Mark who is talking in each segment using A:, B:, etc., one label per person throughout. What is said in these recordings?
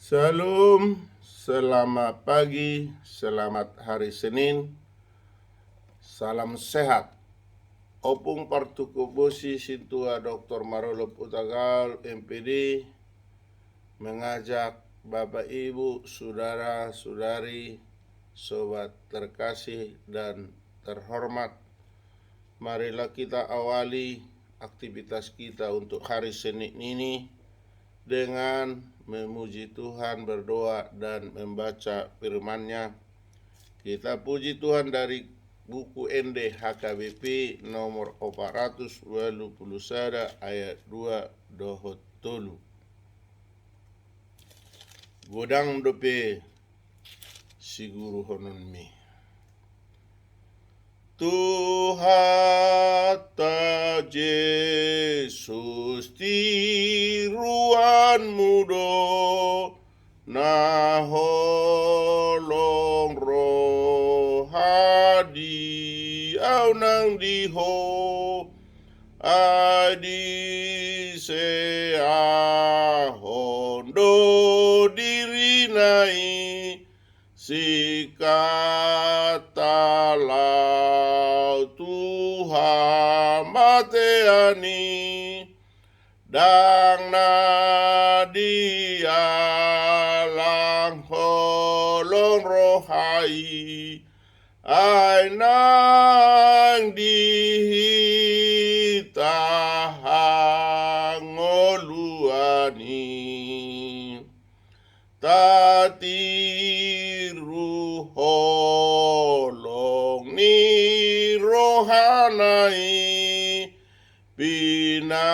A: Shalom, selamat pagi, selamat hari Senin, salam sehat. Opung partukubusi sintua Dr. Marolop Utagal MPD mengajak Bapak Ibu, Saudara-saudari, sobat terkasih dan terhormat. Marilah kita awali aktivitas kita untuk hari Senin ini dengan memuji Tuhan, berdoa, dan membaca firman-Nya. Kita puji Tuhan dari buku ND HKBP nomor 421 ayat 2 dohot tolu. Godang dope siguru hononmi. Tuhan Yesus tiruan mudo naholong rohadi au nang diho adi se ahondo diri nai sikatalau Tuhan mateani dang nadialang holong rohai ai nang dihitahangoluani tatiru holong ni rohanai pinatudu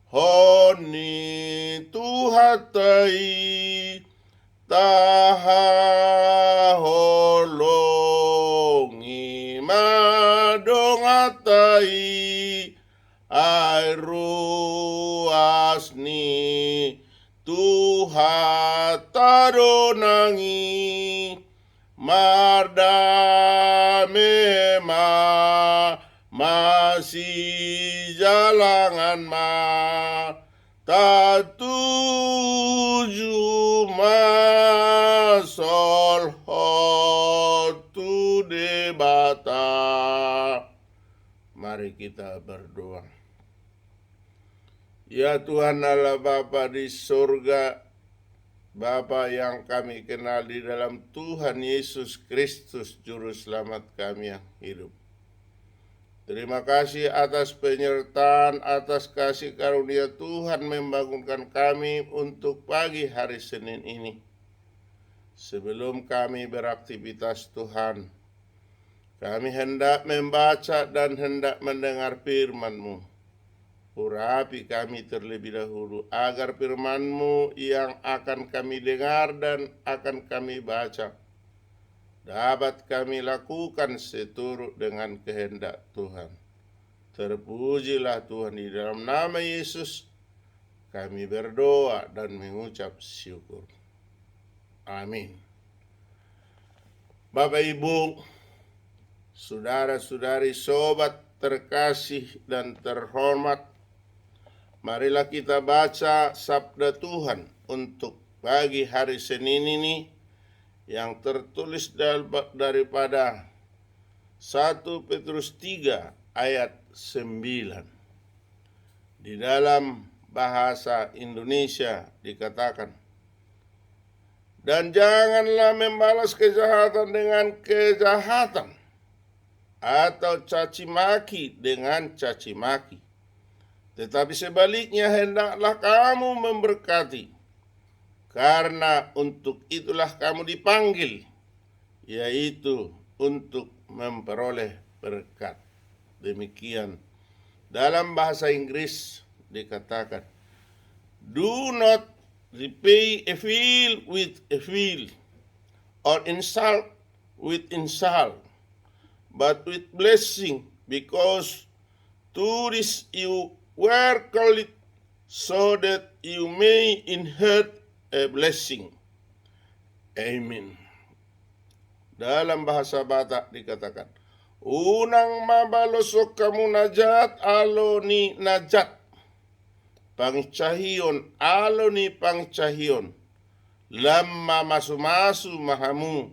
A: honi tuhatai taha holongi madongatai airuasni Tuhan taronangi mardame masih jalangan tatuju masol hotu debata. Mari kita berdoa. Ya Tuhan Allah Bapa di surga, Bapa yang kami kenal di dalam Tuhan Yesus Kristus Juru Selamat kami yang hidup. Terima kasih atas penyertaan, atas kasih karunia Tuhan membangunkan kami untuk pagi hari Senin ini. Sebelum kami beraktivitas Tuhan, kami hendak membaca dan hendak mendengar firman-Mu. Urapi kami terlebih dahulu agar firman-Mu yang akan kami dengar dan akan kami baca dapat kami lakukan seturut dengan kehendak Tuhan. Terpujilah Tuhan, di dalam nama Yesus kami berdoa dan mengucap syukur. Amin. Bapak Ibu, saudara-saudari, sobat terkasih dan terhormat, marilah kita baca sabda Tuhan untuk pagi hari Senin ini yang tertulis daripada 1 Petrus 3 ayat 9. Di dalam bahasa Indonesia dikatakan, dan janganlah membalas kejahatan dengan kejahatan atau caci maki dengan caci maki. Tetapi sebaliknya hendaklah kamu memberkati, karena untuk itulah kamu dipanggil, yaitu untuk memperoleh berkat. Demikian dalam bahasa Inggris dikatakan, do not repay evil with evil, or insult with insult, but with blessing, because to this you were called, so that you may inherit a blessing. Amen. Dalam bahasa Batak dikatakan, unang mabalosok kamu najat alo ni najat, pangcahion aloni pangcahion lamma masu-masu mahamu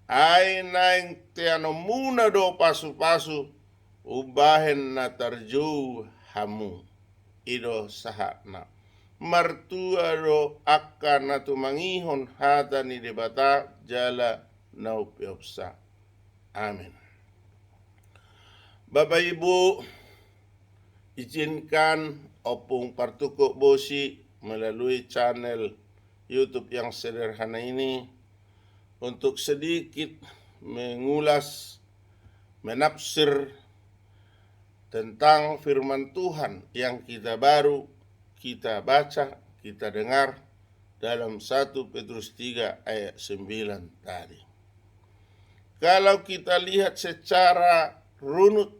A: ainaing tiano muna do pasu-pasu ubahen na tarju hamu ido sahana martua do akan na tumangihon hata ni debata jala naupiopsa. Amin. Bapak Ibu, izinkan opung partukuk bosi melalui channel YouTube yang sederhana ini untuk sedikit mengulas, menafsir tentang firman Tuhan yang kita baca, kita dengar dalam 1 Petrus 3 ayat 9 tadi. Kalau kita lihat secara runut,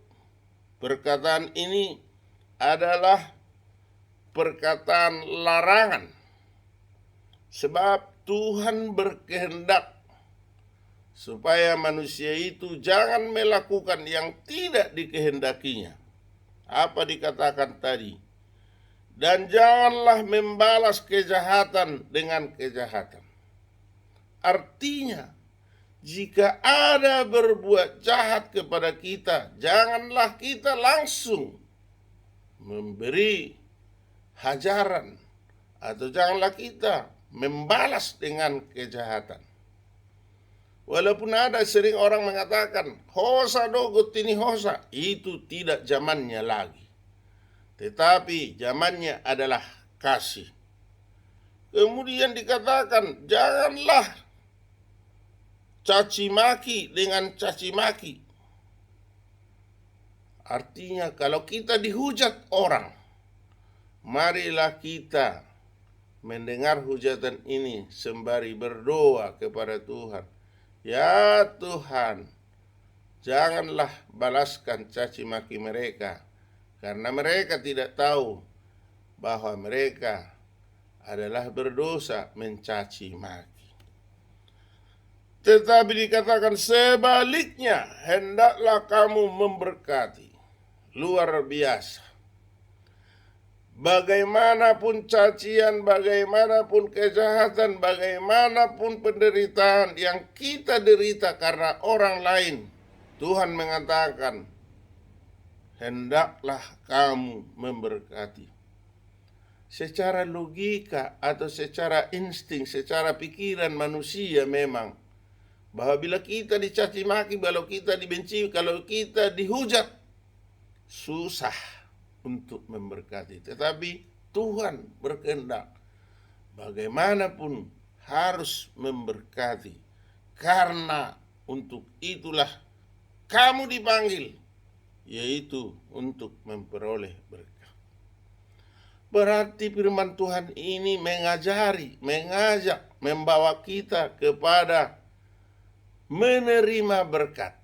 A: perkataan ini adalah perkataan larangan. Sebab Tuhan berkehendak supaya manusia itu jangan melakukan yang tidak dikehendakinya. Apa dikatakan tadi? Dan janganlah membalas kejahatan dengan kejahatan. Artinya, jika ada berbuat jahat kepada kita, janganlah kita langsung memberi hajaran atau janganlah kita membalas dengan kejahatan. Walaupun ada sering orang mengatakan, hosa dogot ini hosa, itu tidak zamannya lagi. Tetapi zamannya adalah kasih. Kemudian dikatakan, janganlah caci maki dengan caci maki. Artinya kalau kita dihujat orang, marilah kita mendengar hujatan ini sembari berdoa kepada Tuhan. Ya Tuhan, janganlah balaskan caci maki mereka, karena mereka tidak tahu bahwa mereka adalah berdosa mencaci maki. Tetapi dikatakan sebaliknya, hendaklah kamu memberkati. Luar biasa. Bagaimanapun cacian, bagaimanapun kejahatan, bagaimanapun penderitaan yang kita derita karena orang lain, Tuhan mengatakan, hendaklah kamu memberkati. Secara logika atau secara insting, secara pikiran manusia memang bahwa bila kita dicaci maki, kalau kita dibenci, kalau kita dihujat, susah untuk memberkati. Tetapi Tuhan berkehendak bagaimanapun harus memberkati, karena untuk itulah kamu dipanggil, yaitu untuk memperoleh berkat. Berarti firman Tuhan ini mengajak, membawa kita kepada menerima berkat.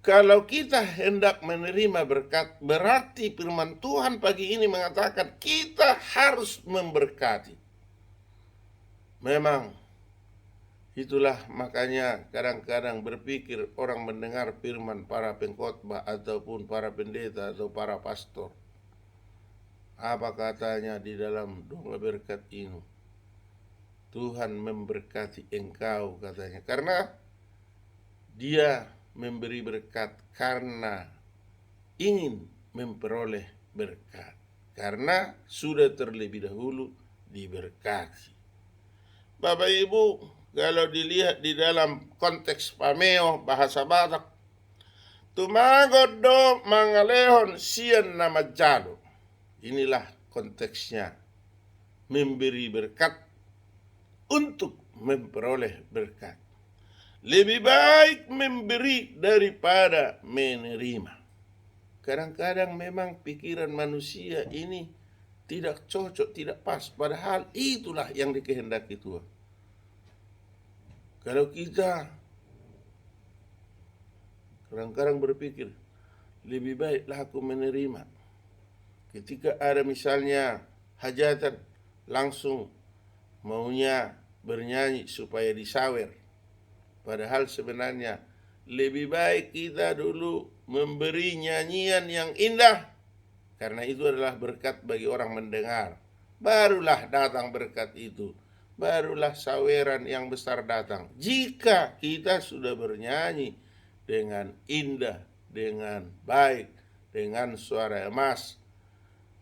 A: Kalau kita hendak menerima berkat, berarti firman Tuhan pagi ini mengatakan kita harus memberkati. Memang itulah makanya kadang-kadang berpikir orang mendengar firman para pengkhotbah ataupun para pendeta atau para pastor. Apa katanya di dalam doa berkat ini? Tuhan memberkati engkau katanya. Karena dia memberi berkat karena ingin memperoleh berkat. Karena sudah terlebih dahulu diberkati. Bapak Ibu, kalau dilihat di dalam konteks pameo bahasa Batak, tumagod do mangalehon sian nama jalo. Inilah konteksnya, memberi berkat untuk memperoleh berkat. Lebih baik memberi daripada menerima. Kadang-kadang memang pikiran manusia ini tidak cocok, tidak pas. Padahal itulah yang dikehendaki Tuhan. Kalau kita kadang-kadang berpikir, lebih baiklah aku menerima. Ketika ada misalnya hajatan, langsung maunya bernyanyi supaya disawer. Padahal sebenarnya lebih baik kita dulu memberi nyanyian yang indah karena itu adalah berkat bagi orang mendengar. Barulah datang berkat itu, barulah saweran yang besar datang. Jika kita sudah bernyanyi dengan indah, dengan baik, dengan suara emas,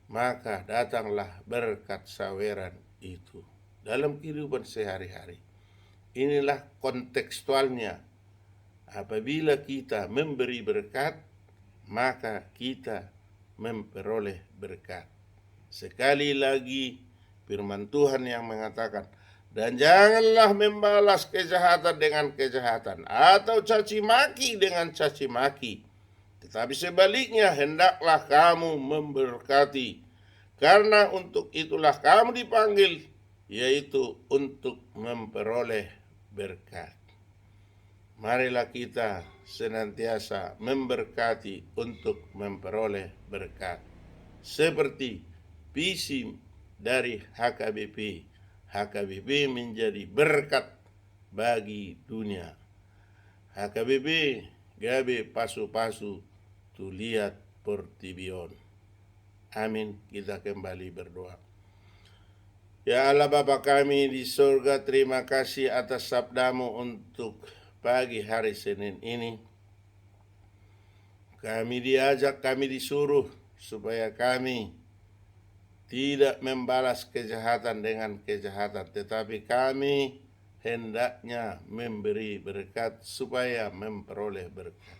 A: maka datanglah berkat saweran itu dalam kehidupan sehari-hari. Inilah kontekstualnya. Apabila kita memberi berkat, maka kita memperoleh berkat. Sekali lagi firman Tuhan yang mengatakan, dan janganlah membalas kejahatan dengan kejahatan atau caci maki dengan caci maki, tetapi sebaliknya hendaklah kamu memberkati, karena untuk itulah kamu dipanggil, yaitu untuk memperoleh berkat. Marilah kita senantiasa memberkati untuk memperoleh berkat. Seperti visi dari HKBP. HKBP menjadi berkat bagi dunia. HKBP gabe pasu-pasu tu lihat portibion. Amin. Kita kembali berdoa. Ya Allah Bapa kami di surga, terima kasih atas sabdamu untuk pagi hari Senin ini. Kami diajak, kami disuruh supaya kami tidak membalas kejahatan dengan kejahatan, tetapi kami hendaknya memberi berkat supaya memperoleh berkat.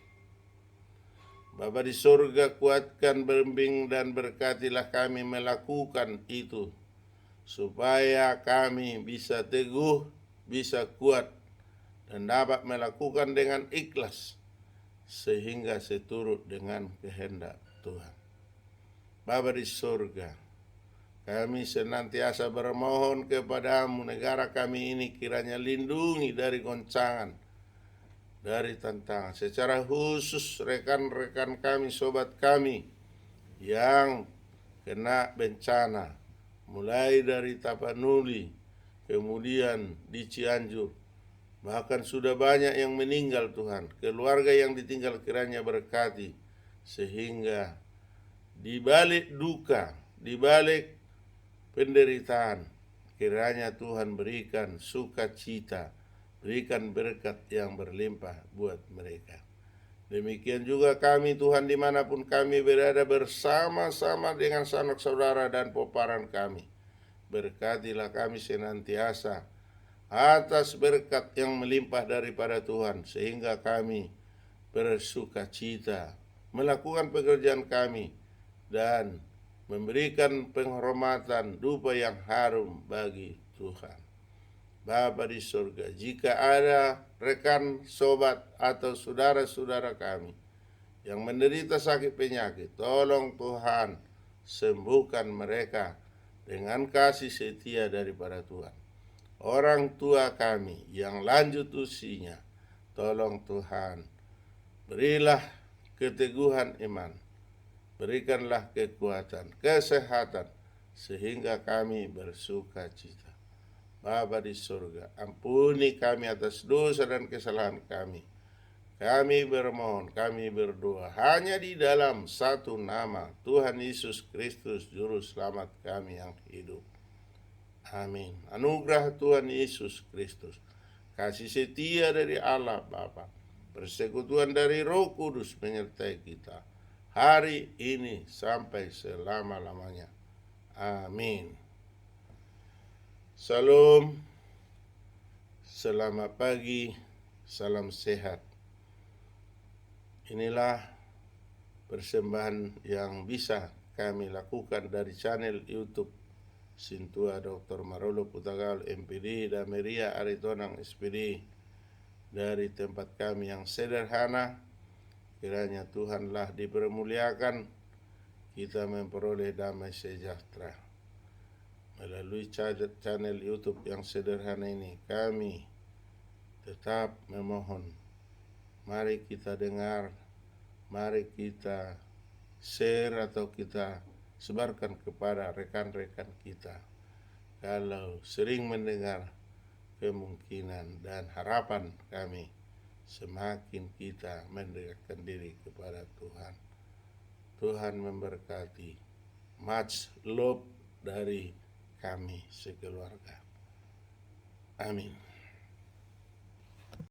A: Bapa di surga, kuatkan, berbimbing dan berkatilah kami melakukan itu, supaya kami bisa teguh, bisa kuat, dan dapat melakukan dengan ikhlas, sehingga seturut dengan kehendak Tuhan. Bapa di surga, kami senantiasa bermohon kepadamu, negara kami ini kiranya lindungi dari goncangan, dari tantangan. Secara khusus rekan-rekan kami, sobat kami yang kena bencana, mulai dari Tapanuli, kemudian di Cianjur, bahkan sudah banyak yang meninggal Tuhan. Keluarga yang ditinggal kiranya berkati, sehingga di balik duka, di balik penderitaan, kiranya Tuhan berikan sukacita, berikan berkat yang berlimpah buat mereka. Demikian juga kami Tuhan, dimanapun kami berada, bersama-sama dengan sanak saudara dan peparan kami. Berkatilah kami senantiasa atas berkat yang melimpah daripada Tuhan, sehingga kami bersukacita melakukan pekerjaan kami dan memberikan penghormatan dupa yang harum bagi Tuhan. Bapa di surga, jika ada rekan, sobat, atau saudara-saudara kami yang menderita sakit penyakit, tolong Tuhan sembuhkan mereka dengan kasih setia daripada Tuhan. Orang tua kami yang lanjut usianya, tolong Tuhan berilah keteguhan iman, berikanlah kekuatan, kesehatan, sehingga kami bersuka cita. Bapa di surga, ampuni kami atas dosa dan kesalahan kami. Kami bermohon, kami berdoa hanya di dalam satu nama, Tuhan Yesus Kristus, Juru Selamat kami yang hidup. Amin. Anugerah Tuhan Yesus Kristus, kasih setia dari Allah Bapa, persekutuan dari Roh Kudus menyertai kita hari ini sampai selama-lamanya. Amin. Salam, selamat pagi, salam sehat. Inilah persembahan yang bisa kami lakukan dari channel YouTube Sintua Dr. Marolo Putagal MPD dan Maria Aritonang SPD, dari tempat kami yang sederhana. Kiranya Tuhanlah dipermuliakan, kita memperoleh damai sejahtera. Melalui channel YouTube yang sederhana ini, kami tetap memohon, mari kita dengar, mari kita share atau kita sebarkan kepada rekan-rekan kita. Kalau sering mendengar, kemungkinan dan harapan kami semakin kita mendekatkan diri kepada Tuhan. Tuhan memberkati. much love dari kami sekeluarga. Amin.